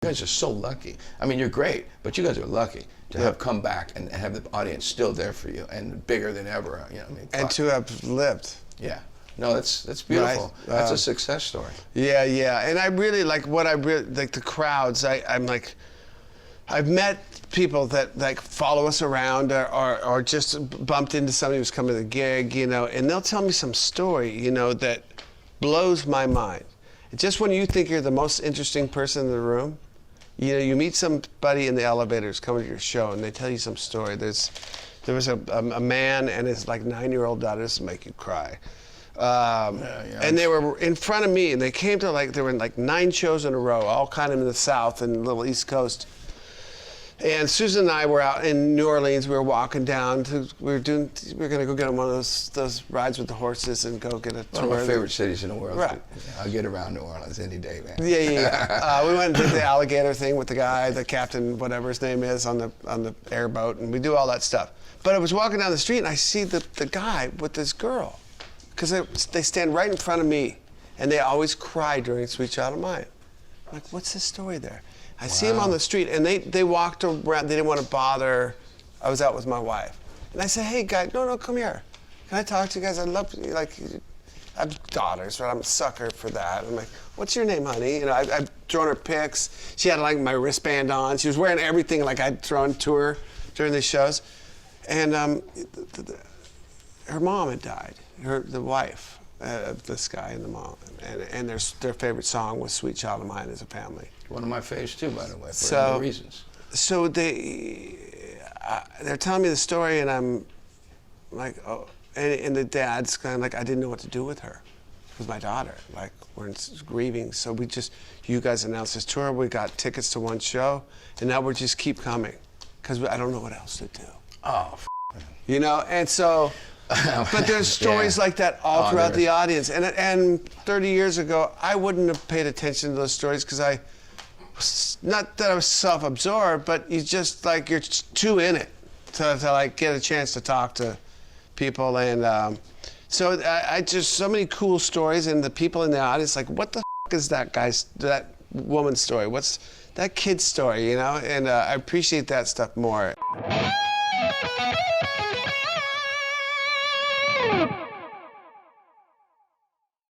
You guys are so lucky. I mean, you're great, but you guys are lucky to have come back and have the audience still there for you and bigger than ever. You know, I mean, and to have lived. Yeah. No, that's beautiful. Right. That's a success story. Yeah, yeah. And I really like the crowds. I'm like, I've met people that like follow us around or just bumped into somebody who's coming to the gig, you know, and they'll tell me some story, you know, that blows my mind. Just when you think you're the most interesting person in the room, you know, you meet somebody in the elevators coming to your show and they tell you some story. There was a man and his like 9-year-old daughter. This will make you cry. And they were in front of me and they came to like, they were in like 9 shows in a row, all kind of in the South and the little East Coast. And Susan and I were out in New Orleans. We were walking down. We were going to go get on one of those rides with the horses and go get a tour. One of my favorite cities in the world. Right. I'll get around New Orleans any day, man. Yeah, yeah, yeah. We went and did the alligator thing with the guy, the captain, whatever his name is, on the airboat, and we do all that stuff. But I was walking down the street and I see the guy with this girl, because they stand right in front of me, and they always cry during Sweet Child of Mine. I'm like, what's the story there? I see him on the street, and they walked around. They didn't want to bother. I was out with my wife, and I said, "Hey, guys, no, come here. Can I talk to you guys? I love you. Like, I have daughters, right? I'm a sucker for that." I'm like, "What's your name, honey?" You know, I've thrown her pics. She had like my wristband on. She was wearing everything like I'd thrown to her during the shows, and her mom had died. The wife of this guy and the mom, and their favorite song was "Sweet Child of Mine" as a family. One of my faves too, by the way, for other reasons. So they're telling me the story, and I'm like, oh, and the dad's kind of like, I didn't know what to do with her, with my daughter. Like, we're grieving, so you guys announced this tour. We got tickets to one show, and now we're just keep coming, because I don't know what else to do. Oh, you know, and so. But there's stories like that all throughout the audience, and 30 years ago, I wouldn't have paid attention to those stories because not that I was self-absorbed, but you just like, you're too in it to like get a chance to talk to people. And so I just, so many cool stories, and the people in the audience, like, what the f is that woman's story? What's that kid's story, you know? And I appreciate that stuff more.